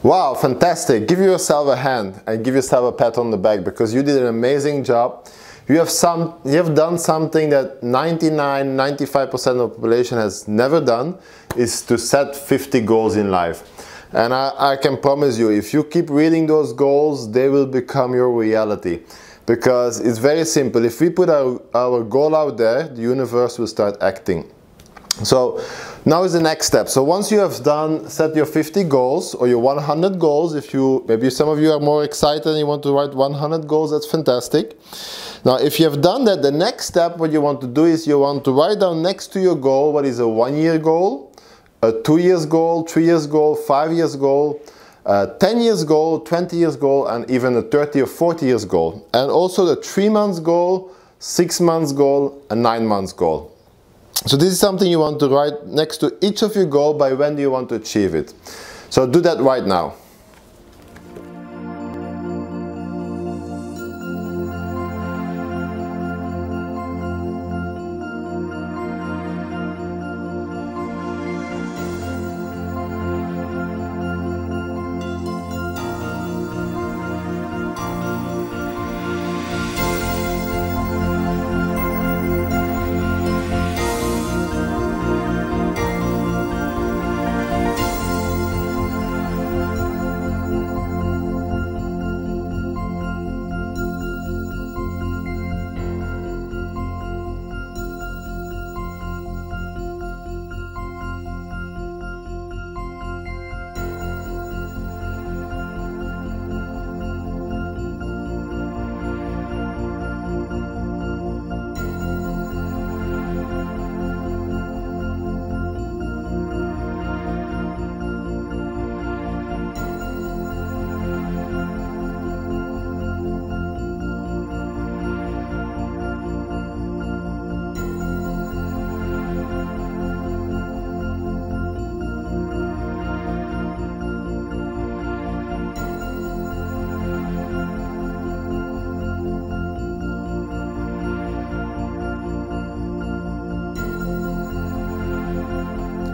Wow, fantastic. Give yourself a hand and give yourself a pat on the back because you did an amazing job. You have done something that 95% of the population has never done, is to set 50 goals in life. And I can promise you, if you keep reading those goals, they will become your reality. Because it's very simple. If we put our goal out there, the universe will start acting. So now is the next step. So once you have set your 50 goals or your 100 goals, maybe some of you are more excited and you want to write 100 goals, that's fantastic. Now if you have done that, the next step what you want to do is you want to write down next to your goal what is a 1-year goal, a 2 years goal, 3 years goal, 5 years goal, 10 years goal, 20 years goal, and even a 30 or 40 years goal. And also the 3 months goal, 6 months goal, and 9 months goal. So this is something you want to write next to each of your goals. By when do you want to achieve it? So do that right now.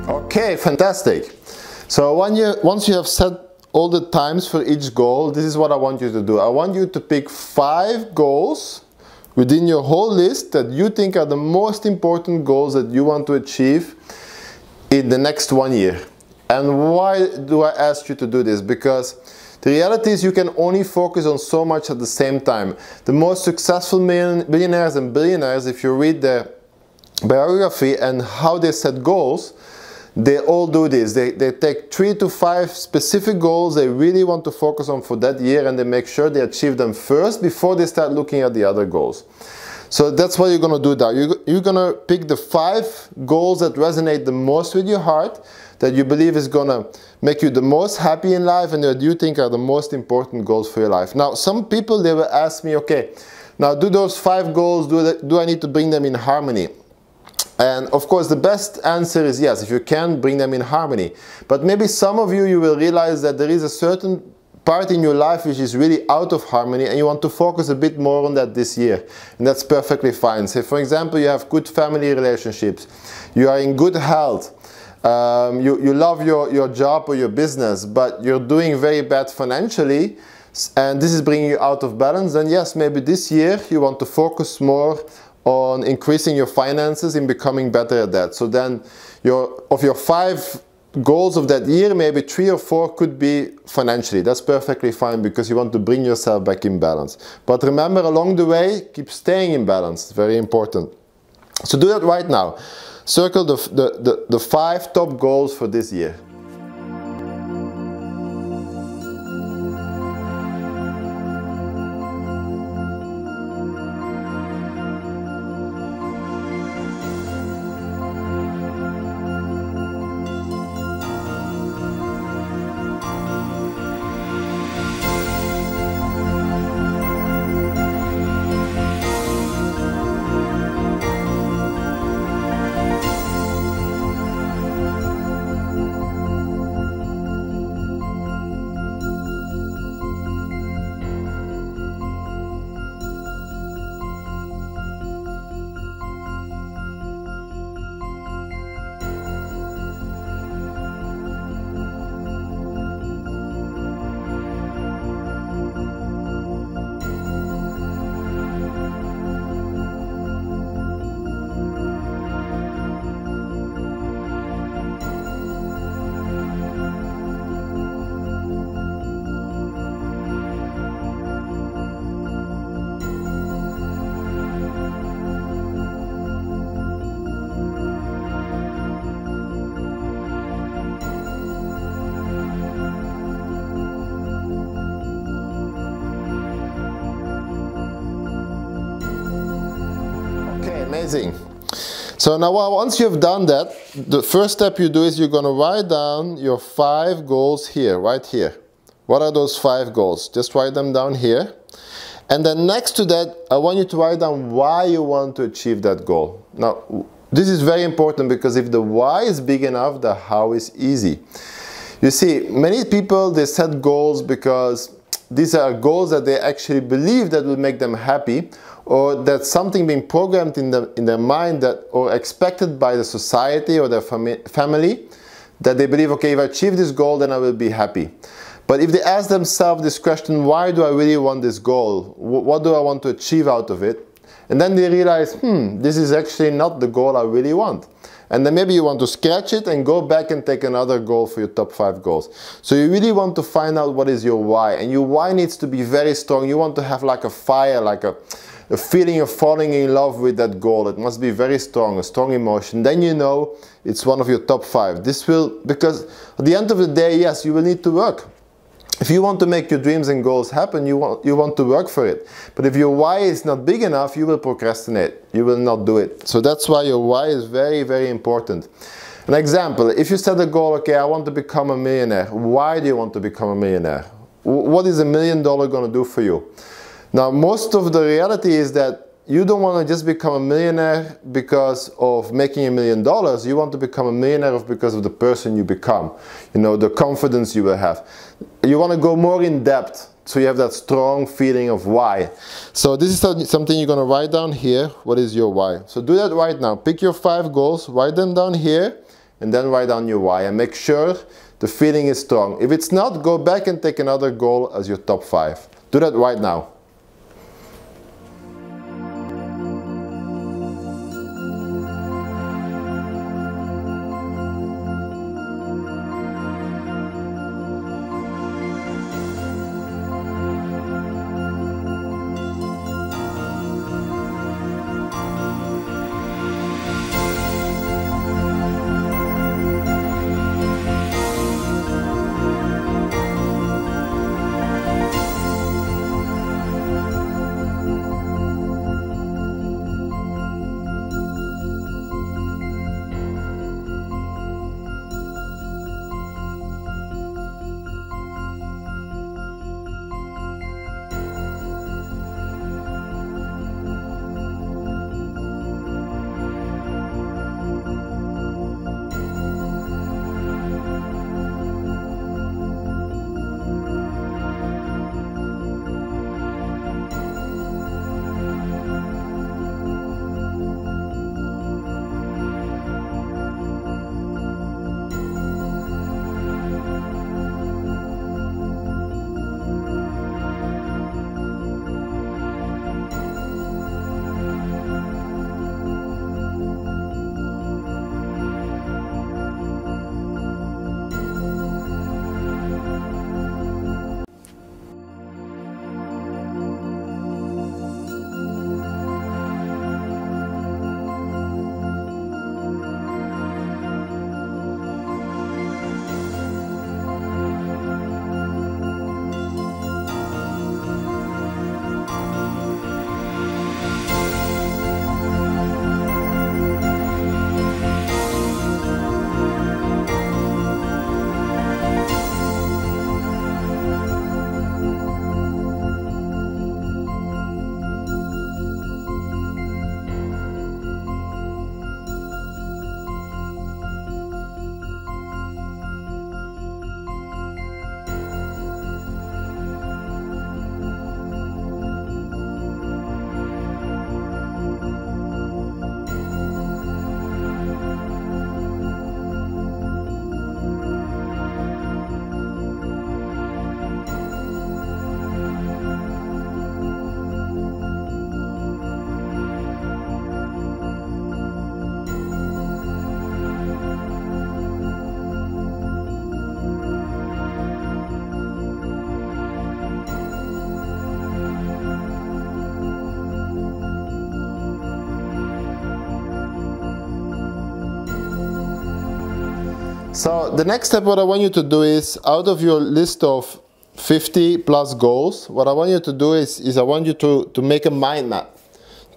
Okay, fantastic. So once you have set all the times for each goal, this is what I want you to do. I want you to pick 5 goals within your whole list that you think are the most important goals that you want to achieve in the next 1 year. And why do I ask you to do this? Because the reality is you can only focus on so much at the same time. The most successful millionaires and billionaires, if you read their biography and how they set goals, they all do this. They take 3 to 5 specific goals they really want to focus on for that year, and they make sure they achieve them first before they start looking at the other goals. So that's what you're going to do now. You're going to pick the 5 goals that resonate the most with your heart, that you believe is going to make you the most happy in life and that you think are the most important goals for your life. Now, some people, they will ask me, okay, now do those 5 goals, do I need to bring them in harmony? And of course the best answer is yes, if you can, bring them in harmony. But maybe some of you will realize that there is a certain part in your life which is really out of harmony and you want to focus a bit more on that this year. And that's perfectly fine. Say for example you have good family relationships, you are in good health, you love your job or your business, but you're doing very bad financially and this is bringing you out of balance, then yes, maybe this year you want to focus more on increasing your finances and becoming better at that. So then of your 5 goals of that year, maybe 3 or 4 could be financially. That's perfectly fine because you want to bring yourself back in balance. But remember, along the way, keep staying in balance. It's very important. So do that right now. Circle the 5 top goals for this year. Amazing. So now once you've done that, the first step you do is you're going to write down your 5 goals here, right here. What are those 5 goals? Just write them down here. And then next to that, I want you to write down why you want to achieve that goal. Now, this is very important because if the why is big enough, the how is easy. You see, many people, they set goals because these are goals that they actually believe that will make them happy, or that something being programmed in their mind that, or expected by the society or their family, that they believe, okay, if I achieve this goal, then I will be happy. But if they ask themselves this question, why do I really want this goal? What do I want to achieve out of it? And then they realize, this is actually not the goal I really want. And then maybe you want to scratch it and go back and take another goal for your top 5 goals. So you really want to find out what is your why. And your why needs to be very strong. You want to have like a fire, like a feeling of falling in love with that goal. It must be very strong, a strong emotion. Then you know it's one of your top 5. This will, because at the end of the day, yes, you will need to work. If you want to make your dreams and goals happen, you want to work for it. But if your why is not big enough, you will procrastinate. You will not do it. So that's why your why is very, very important. An example, if you set a goal, okay, I want to become a millionaire. Why do you want to become a millionaire? What is $1 million going to do for you? Now, most of the reality is that you don't want to just become a millionaire because of making $1 million. You want to become a millionaire because of the person you become. You know, the confidence you will have. You want to go more in depth, so you have that strong feeling of why. So this is something you're going to write down here. What is your why? So do that right now. Pick your 5 goals, write them down here, and then write down your why. And make sure the feeling is strong. If it's not, go back and take another goal as your top 5. Do that right now. So the next step, what I want you to do is, out of your list of 50 plus goals, what I want you to do is I want you to make a mind map.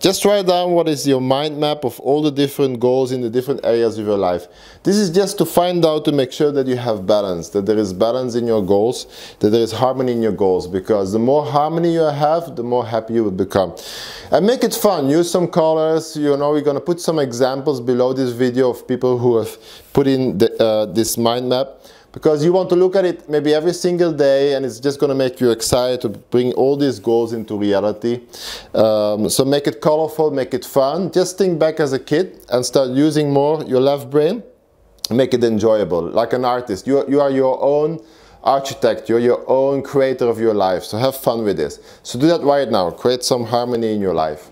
Just write down what is your mind map of all the different goals in the different areas of your life. This is just to find out, to make sure that you have balance, that there is balance in your goals, that there is harmony in your goals, because the more harmony you have, the more happy you will become. And make it fun. Use some colors. You know, we're going to put some examples below this video of people who have put in this mind map, because you want to look at it maybe every single day, and it's just going to make you excited to bring all these goals into reality. So make it colorful, make it fun. Just think back as a kid and start using more your left brain. Make it enjoyable, like an artist. You are your own architect, you're your own creator of your life. So have fun with this. So do that right now. Create some harmony in your life.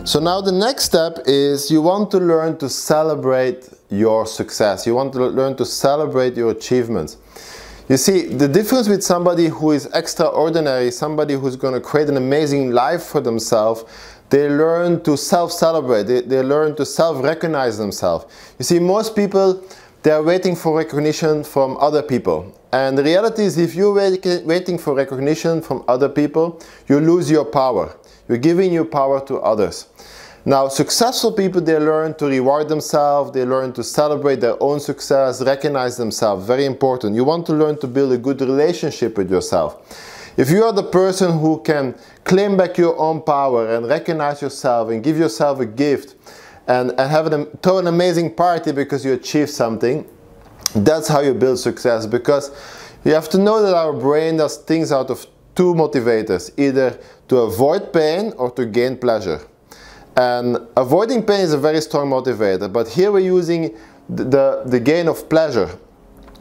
So now the next step is you want to learn to celebrate your success. You want to learn to celebrate your achievements. You see, the difference with somebody who is extraordinary, somebody who's going to create an amazing life for themselves, they learn to self-celebrate, they learn to self-recognize themselves. You see, most people, they are waiting for recognition from other people. And the reality is, if you're waiting for recognition from other people, you lose your power. You're giving your power to others. Now, successful people, they learn to reward themselves, they learn to celebrate their own success, recognize themselves. Very important. You want to learn to build a good relationship with yourself. If you are the person who can claim back your own power and recognize yourself and give yourself a gift and throw an amazing party because you achieved something, that's how you build success. Because you have to know that our brain does things out of two motivators, either to avoid pain or to gain pleasure. And avoiding pain is a very strong motivator, but here we're using the gain of pleasure.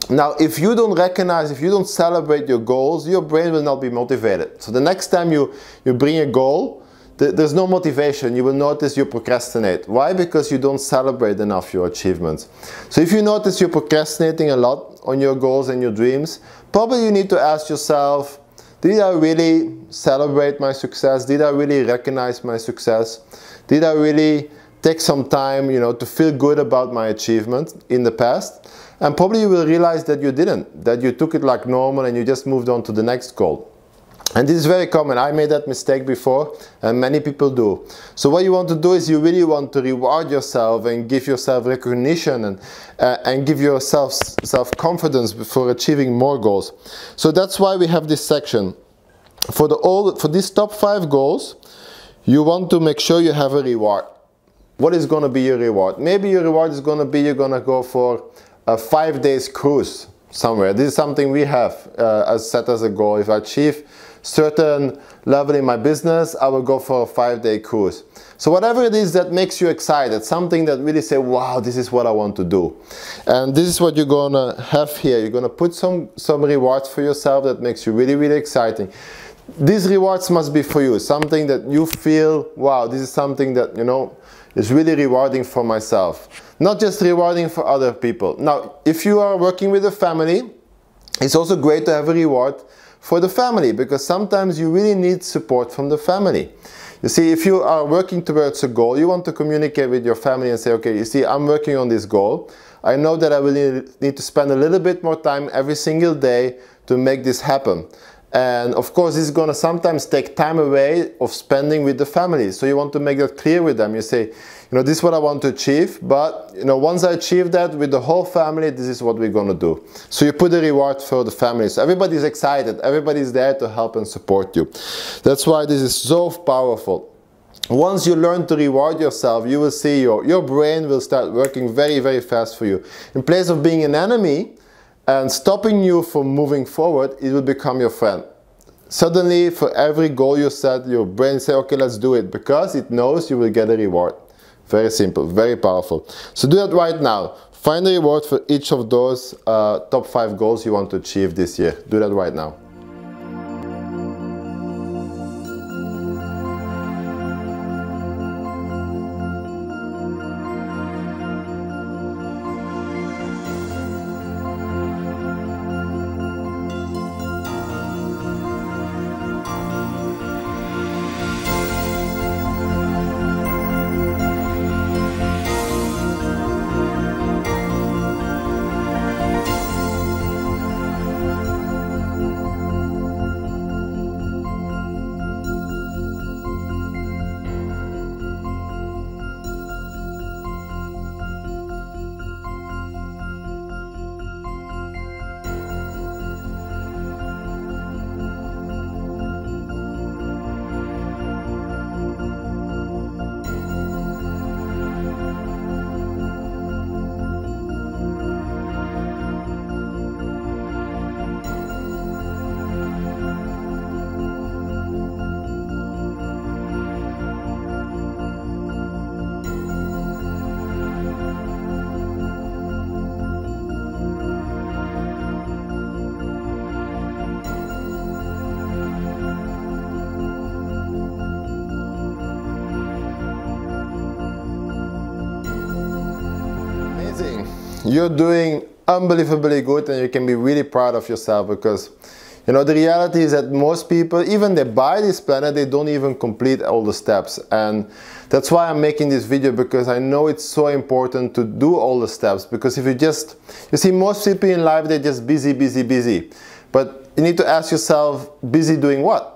Now, if you don't recognize, if you don't celebrate your goals, your brain will not be motivated. So the next time you bring a goal, there's no motivation. You will notice you procrastinate. Why? Because you don't celebrate enough your achievements. So if you notice you're procrastinating a lot on your goals and your dreams, probably you need to ask yourself, did I really celebrate my success? Did I really recognize my success? Did I really take some time, to feel good about my achievement in the past? And probably you will realize that you didn't, that you took it like normal and you just moved on to the next goal. And this is very common. I made that mistake before, and many people do. So what you want to do is you really want to reward yourself and give yourself recognition and give yourself self-confidence for achieving more goals. So that's why we have this section. For these top 5 goals, you want to make sure you have a reward. What is going to be your reward? Maybe your reward is going to be you're going to go for a 5-day cruise somewhere. This is something we have set as a goal. If I achieve certain level in my business, I will go for a 5-day cruise. So whatever it is that makes you excited, something that really say, wow, this is what I want to do. And this is what you're going to have here. You're going to put some rewards for yourself that makes you really, really exciting. These rewards must be for you, something that you feel, wow, this is something that, is really rewarding for myself. Not just rewarding for other people. Now, if you are working with a family, it's also great to have a reward for the family, because sometimes you really need support from the family. You see, if you are working towards a goal, you want to communicate with your family and say, okay, you see, I'm working on this goal. I know that I will need to spend a little bit more time every single day to make this happen. And of course, this is going to sometimes take time away of spending with the family. So you want to make that clear with them. You say, this is what I want to achieve, but once I achieve that with the whole family, this is what we're going to do. So you put a reward for the family. So everybody's excited. Everybody's there to help and support you. That's why this is so powerful. Once you learn to reward yourself, you will see your brain will start working very, very fast for you. In place of being an enemy and stopping you from moving forward, it will become your friend. Suddenly, for every goal you set, your brain says, okay, let's do it, because it knows you will get a reward. Very simple, very powerful. So do that right now. Find a reward for each of those top 5 goals you want to achieve this year. Do that right now. you're doing unbelievably good and you can be really proud of yourself, because you know, the reality is that most people, even they buy this planner, they don't even complete all the steps. And that's why I'm making this video, because I know it's so important to do all the steps. Because if you see, most people in life, they're just busy, busy, busy. But you need to ask yourself, busy doing what?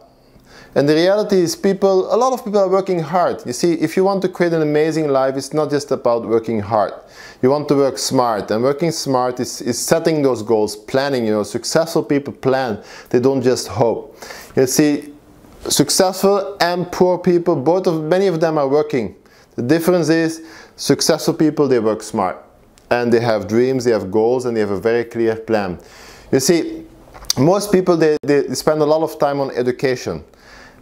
And the reality is a lot of people are working hard. You see, if you want to create an amazing life, it's not just about working hard. You want to work smart, and working smart is setting those goals, planning. You know, successful people plan, they don't just hope. You see, successful and poor people, many of them are working. The difference is, successful people, they work smart. And they have dreams, they have goals, and they have a very clear plan. You see, most people, they spend a lot of time on education.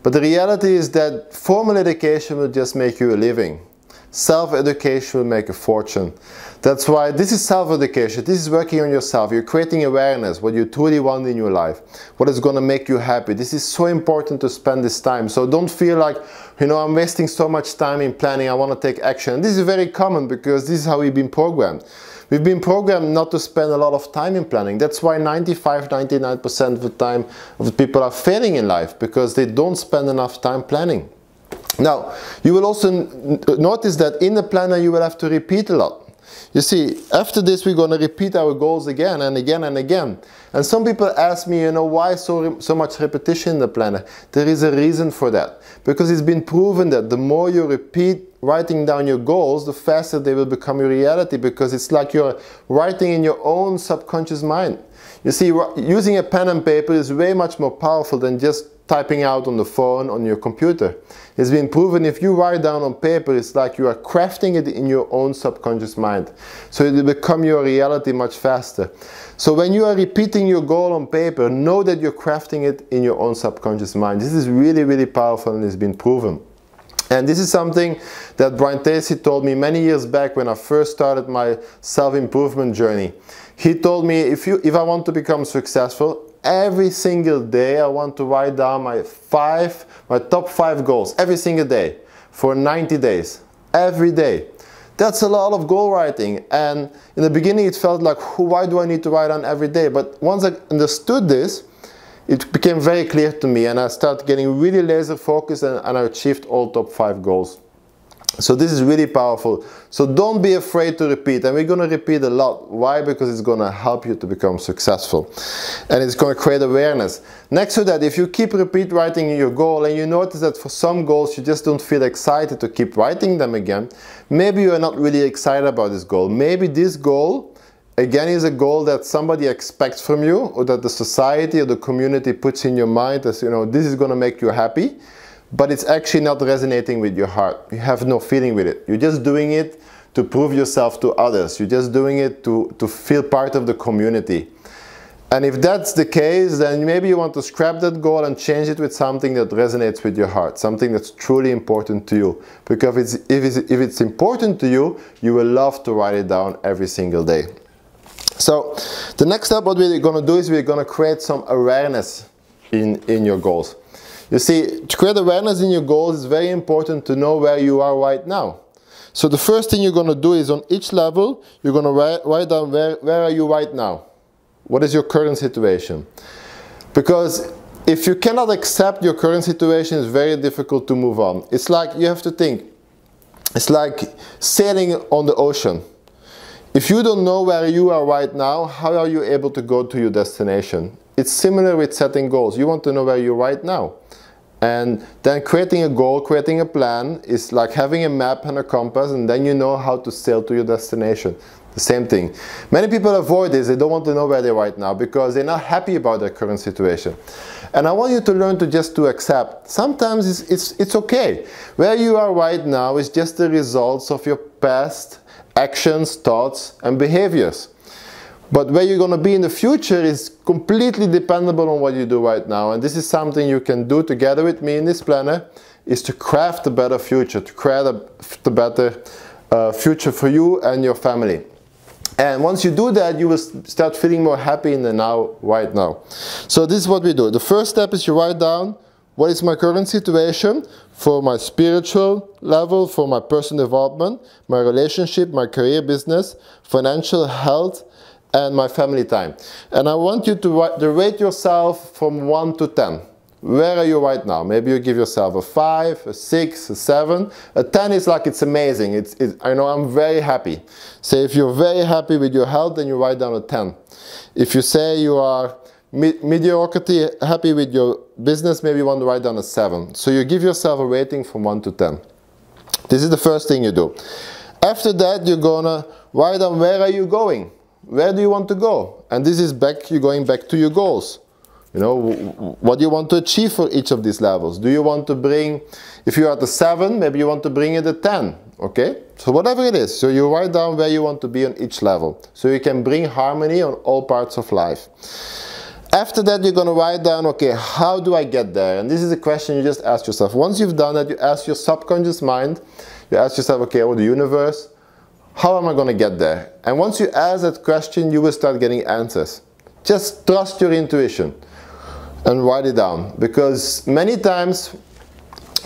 But the reality is that formal education will just make you a living. Self-education will make a fortune. That's why this is self-education. This is working on yourself. You're creating awareness, what you truly want in your life, what is going to make you happy. This is so important to spend this time. So don't feel like, you know, I'm wasting so much time in planning, I want to take action. This is very common, because this is how we've been programmed. We've been programmed not to spend a lot of time in planning. That's why 95–99% of the time of the people are failing in life, because they don't spend enough time planning. Now, you will also notice that in the planner you will have to repeat a lot. You see, after this we're going to repeat our goals again and again and again. And some people ask me, you know, why so much repetition in the planner? There is a reason for that. Because it's been proven that the more you repeat writing down your goals, the faster they will become your reality, because it's like you're writing in your own subconscious mind. You see, using a pen and paper is way much more powerful than just typing out on the phone, on your computer. It's been proven if you write down on paper, it's like you are crafting it in your own subconscious mind. So it will become your reality much faster. So when you are repeating your goal on paper, know that you're crafting it in your own subconscious mind. This is really, really powerful, and it's been proven. And this is something that Brian Tracy told me many years back when I first started my self-improvement journey. He told me, if I want to become successful, every single day I want to write down my top 5 goals every single day for 90 days, every day. That's a lot of goal writing, and in the beginning it felt like, why do I need to write down every day? But once I understood this, it became very clear to me, and I started getting really laser focused, and I achieved all top 5 goals. So this is really powerful. So don't be afraid to repeat, and we're going to repeat a lot. Why? Because it's going to help you to become successful, and it's going to create awareness. Next to that, if you keep writing your goal, and you notice that for some goals you just don't feel excited to keep writing them again, maybe you are not really excited about this goal. Maybe this goal again is a goal that somebody expects from you, or that the society or the community puts in your mind as, you know, this is going to make you happy. But it's actually not resonating with your heart. You have no feeling with it. You're just doing it to prove yourself to others. You're just doing it to feel part of the community. And if that's the case, then maybe you want to scrap that goal and change it with something that resonates with your heart, something that's truly important to you. Because if it's important to you, you will love to write it down every single day. So the next step, what we're going to do is we're going to create some awareness in your goals. You see, to create awareness in your goals, it's very important to know where you are right now. So the first thing you're going to do is, on each level, you're going to write down where are you right now? What is your current situation? Because if you cannot accept your current situation, it's very difficult to move on. It's like, you have to think, it's like sailing on the ocean. If you don't know where you are right now, how are you able to go to your destination? It's similar with setting goals. You want to know where you're right now. And then creating a goal, creating a plan is like having a map and a compass, and then you know how to sail to your destination. The same thing. Many people avoid this. They don't want to know where they're right now because they're not happy about their current situation. And I want you to learn to accept. Sometimes it's okay. Where you are right now is just the results of your past actions, thoughts, and behaviors. But where you're going to be in the future is completely dependable on what you do right now. And this is something you can do together with me in this planner, is to craft a better future, to create a better future for you and your family. And once you do that, you will start feeling more happy in the now, right now. So this is what we do. The first step is you write down what is my current situation for my spiritual level, for my personal development, my relationship, my career, business, financial health, and my family time. And I want you to rate yourself from 1 to 10. Where are you right now? Maybe you give yourself a 5, a 6, a 7. A 10 is like it's amazing. I know I'm very happy. So if you're very happy with your health, then you write down a 10. If you say you are mediocrity, happy with your business, maybe you want to write down a 7. So you give yourself a rating from 1 to 10. This is the first thing you do. After that, you're gonna write down where are you going? Where do you want to go? And this is you're going back to your goals. You know, what do you want to achieve for each of these levels? Do you want to bring, if you're at a 7, maybe you want to bring it a 10, okay? So whatever it is, so you write down where you want to be on each level, so you can bring harmony on all parts of life. After that, you're going to write down, okay, how do I get there? And this is a question you just ask yourself. Once you've done that, you ask your subconscious mind, you ask yourself, okay, oh, the universe, how am I going to get there? And once you ask that question, you will start getting answers. Just trust your intuition and write it down, because many times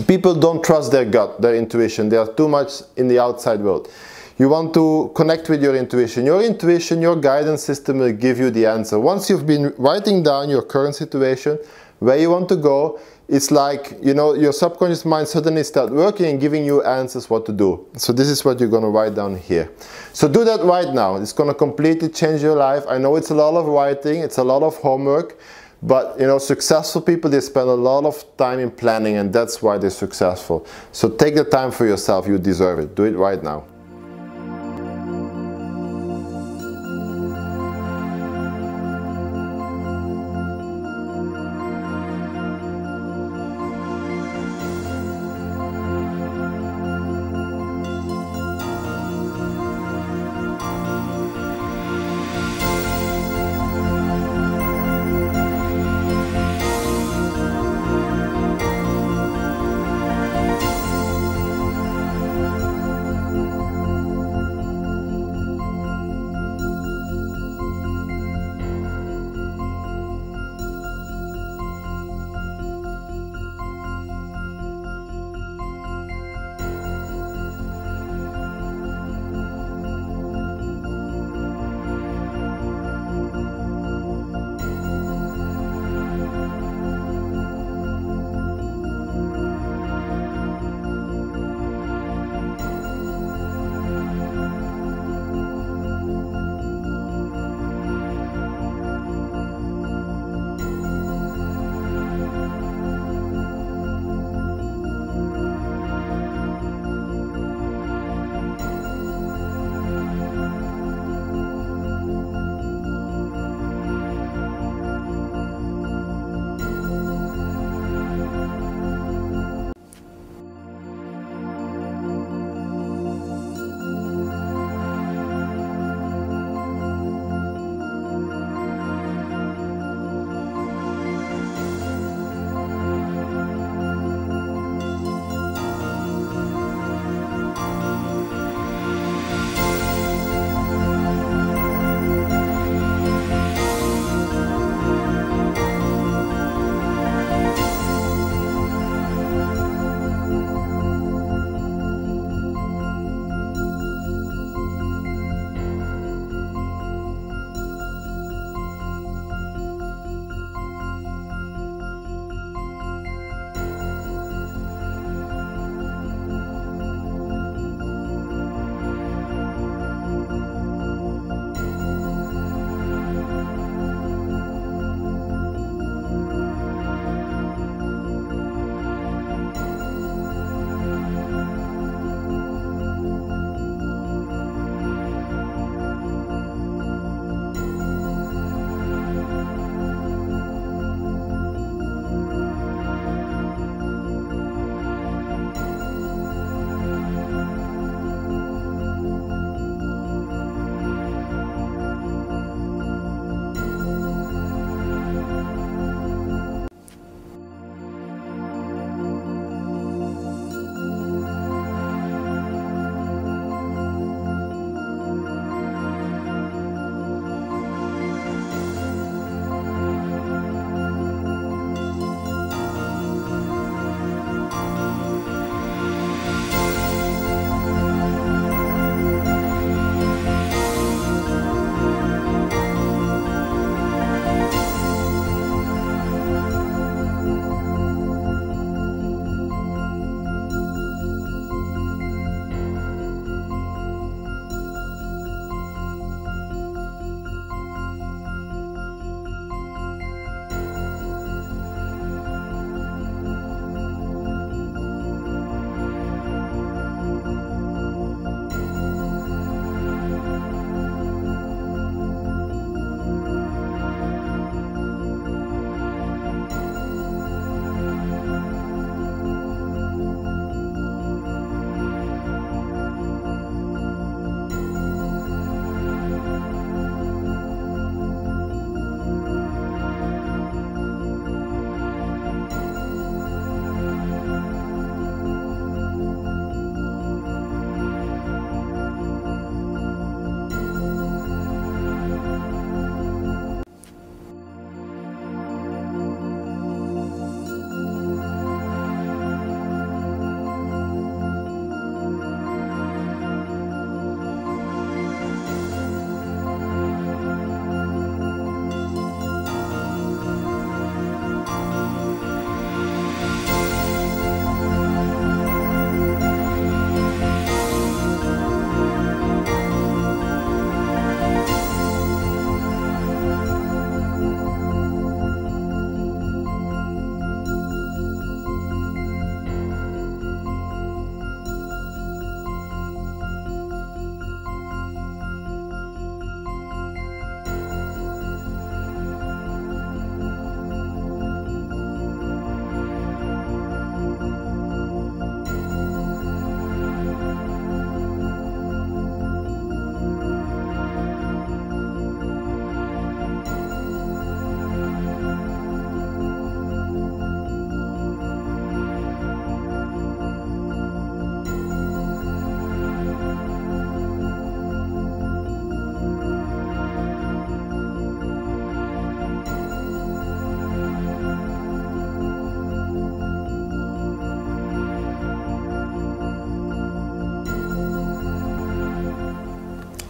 people don't trust their gut, their intuition. They are too much in the outside world. You want to connect with your intuition. Your intuition, your guidance system will give you the answer. Once you've been writing down your current situation, where you want to go, it's like, you know, your subconscious mind suddenly starts working and giving you answers what to do. So this is what you're going to write down here. So do that right now. It's going to completely change your life. I know it's a lot of writing, it's a lot of homework, but you know, successful people, they spend a lot of time in planning, and that's why they're successful. So take the time for yourself. You deserve it. Do it right now.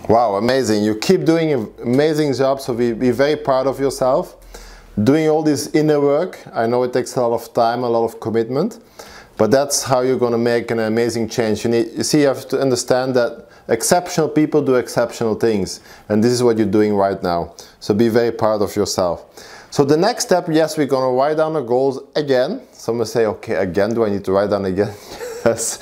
Wow, amazing. You keep doing an amazing job, so be very proud of yourself. Doing all this inner work, I know it takes a lot of time, a lot of commitment, but that's how you're going to make an amazing change. You see, you have to understand that exceptional people do exceptional things, and this is what you're doing right now. So be very proud of yourself. So the next step, yes, we're going to write down our goals again. Some will say, okay, again, do I need to write down again? Yes.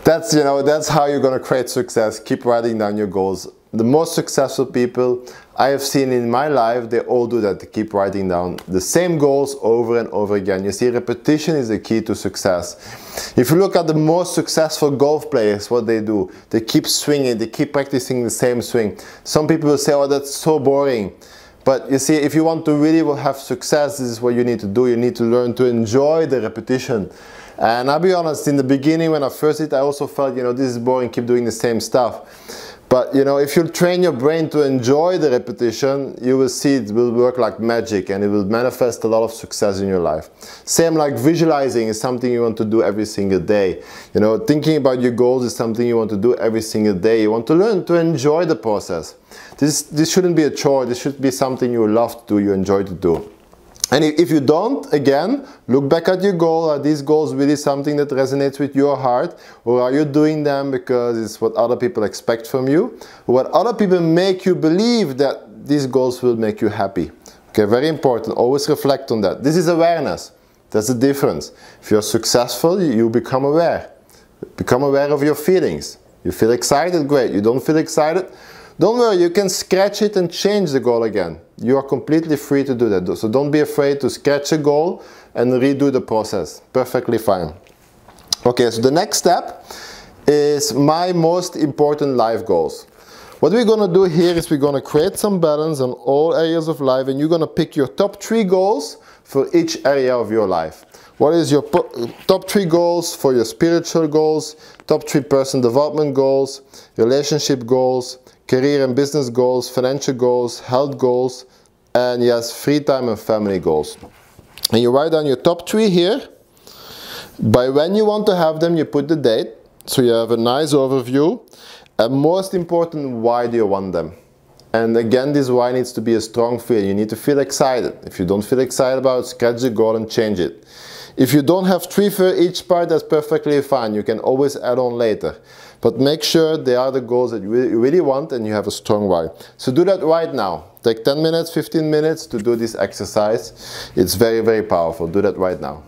That's, you know, that's how you're going to create success. Keep writing down your goals. The most successful people I have seen in my life, they all do that. They keep writing down the same goals over and over again. You see, repetition is the key to success. If you look at the most successful golf players, what they do, they keep swinging, they keep practicing the same swing. Some people will say, oh, that's so boring. But you see, if you want to really have success, this is what you need to do. You need to learn to enjoy the repetition. And I'll be honest, in the beginning when I first did, I also felt, you know, this is boring, keep doing the same stuff. But you know, if you train your brain to enjoy the repetition, you will see it will work like magic and it will manifest a lot of success in your life. Same like visualizing is something you want to do every single day. You know, thinking about your goals is something you want to do every single day. You want to learn to enjoy the process. This shouldn't be a chore, this should be something you love to do, you enjoy to do. And if you don't, again, look back at your goal. Are these goals really something that resonates with your heart? Or are you doing them because it's what other people expect from you? Or what other people make you believe that these goals will make you happy? Okay, very important. Always reflect on that. This is awareness. That's the difference. If you're successful, you become aware. Become aware of your feelings. You feel excited? Great. You don't feel excited? Don't worry, you can scratch it and change the goal again. You are completely free to do that. So don't be afraid to scratch a goal and redo the process. Perfectly fine. Okay, so the next step is my most important life goals. What we're going to do here is we're going to create some balance on all areas of life, and you're going to pick your top 3 goals for each area of your life. What is your top 3 goals for your spiritual goals, top 3 personal development goals, relationship goals, career and business goals, financial goals, health goals, and yes, free time and family goals. And you write down your top 3 here. By when you want to have them, you put the date, so you have a nice overview. And most important, why do you want them? And again, this why needs to be a strong feeling. You need to feel excited. If you don't feel excited about it, scratch the goal and change it. If you don't have 3 for each part, that's perfectly fine. You can always add on later. But make sure they are the goals that you really want and you have a strong why. So do that right now. Take 10 minutes, 15 minutes to do this exercise. It's very, very powerful. Do that right now.